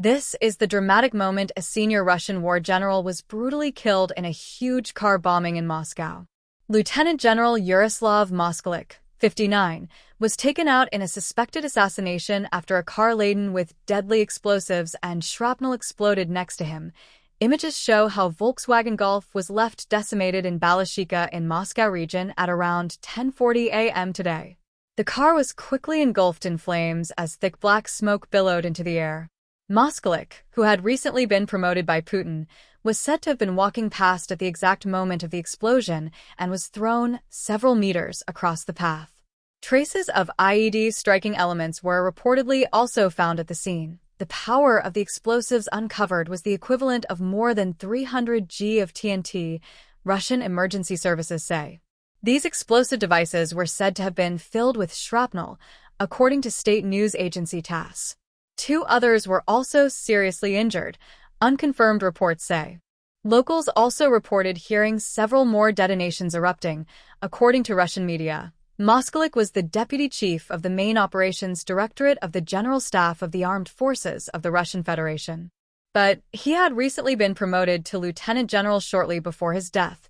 This is the dramatic moment a senior Russian war general was brutally killed in a huge car bombing in Moscow. Lieutenant General Yaroslav Moskalik, 59, was taken out in a suspected assassination after a car laden with deadly explosives and shrapnel exploded next to him. Images show how Volkswagen Golf was left decimated in Balashikha in Moscow region at around 10:40 a.m. today. The car was quickly engulfed in flames as thick black smoke billowed into the air. Moskalik, who had recently been promoted by Putin, was said to have been walking past at the exact moment of the explosion and was thrown several meters across the path. Traces of IED striking elements were reportedly also found at the scene. The power of the explosives uncovered was the equivalent of more than 300 g of TNT, Russian emergency services say. These explosive devices were said to have been filled with shrapnel, according to state news agency TASS. 2 others were also seriously injured, unconfirmed reports say. Locals also reported hearing several more detonations erupting, according to Russian media. Moskalik was the deputy chief of the main operations directorate of the General Staff of the Armed Forces of the Russian Federation. But he had recently been promoted to lieutenant general shortly before his death.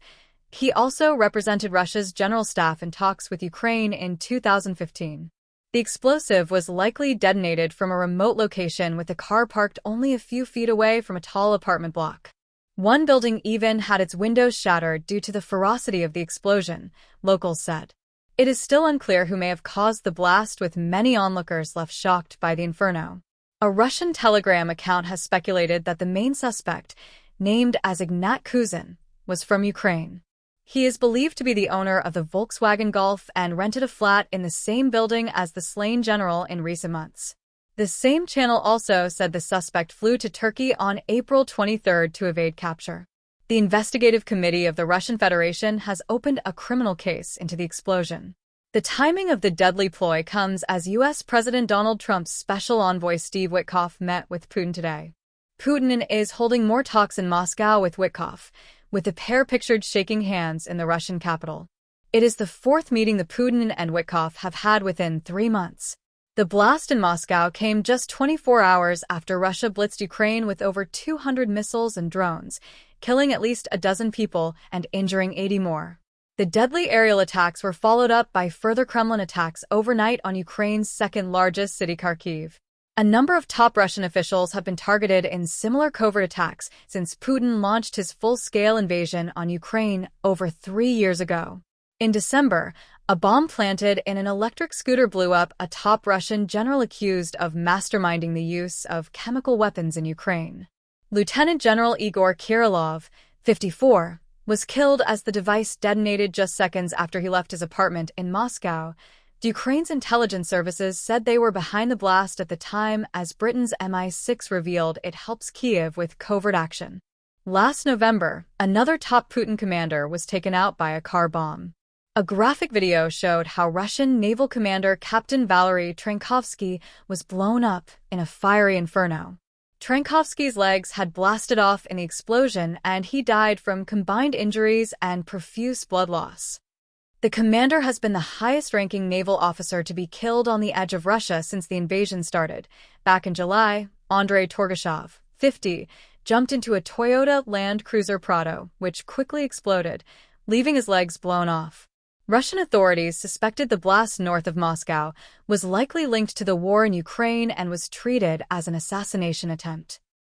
He also represented Russia's general staff in talks with Ukraine in 2015. The explosive was likely detonated from a remote location with the car parked only a few feet away from a tall apartment block. One building even had its windows shattered due to the ferocity of the explosion, locals said. It is still unclear who may have caused the blast, with many onlookers left shocked by the inferno. A Russian Telegram account has speculated that the main suspect, named as Ignat Kuzin, was from Ukraine. He is believed to be the owner of the Volkswagen Golf and rented a flat in the same building as the slain general in recent months. The same channel also said the suspect flew to Turkey on April 23 to evade capture. The investigative committee of the Russian Federation has opened a criminal case into the explosion. The timing of the deadly ploy comes as U.S. President Donald Trump's special envoy Steve Witkoff met with Putin today. Putin is holding more talks in Moscow with Witkoff, with the pair pictured shaking hands in the Russian capital. It is the 4th meeting the Putin and Witkoff have had within 3 months. The blast in Moscow came just 24 hours after Russia blitzed Ukraine with over 200 missiles and drones, killing at least a dozen people and injuring 80 more. The deadly aerial attacks were followed up by further Kremlin attacks overnight on Ukraine's second-largest city, Kharkiv. A number of top Russian officials have been targeted in similar covert attacks since Putin launched his full-scale invasion on Ukraine over 3 years ago. In December, a bomb planted in an electric scooter blew up a top Russian general accused of masterminding the use of chemical weapons in Ukraine. Lieutenant General Igor Kirillov, 54, was killed as the device detonated just seconds after he left his apartment in Moscow. Ukraine's intelligence services said they were behind the blast at the time, as Britain's MI6 revealed it helps Kyiv with covert action. Last November, another top Putin commander was taken out by a car bomb. A graphic video showed how Russian naval commander Captain Valery Trankovsky was blown up in a fiery inferno. Trankovsky's legs had blasted off in the explosion, and he died from combined injuries and profuse blood loss. The commander has been the highest-ranking naval officer to be killed on the edge of Russia since the invasion started. Back in July, Andrei Torgashov, 50, jumped into a Toyota Land Cruiser Prado, which quickly exploded, leaving his legs blown off. Russian authorities suspected the blast north of Moscow was likely linked to the war in Ukraine and was treated as an assassination attempt.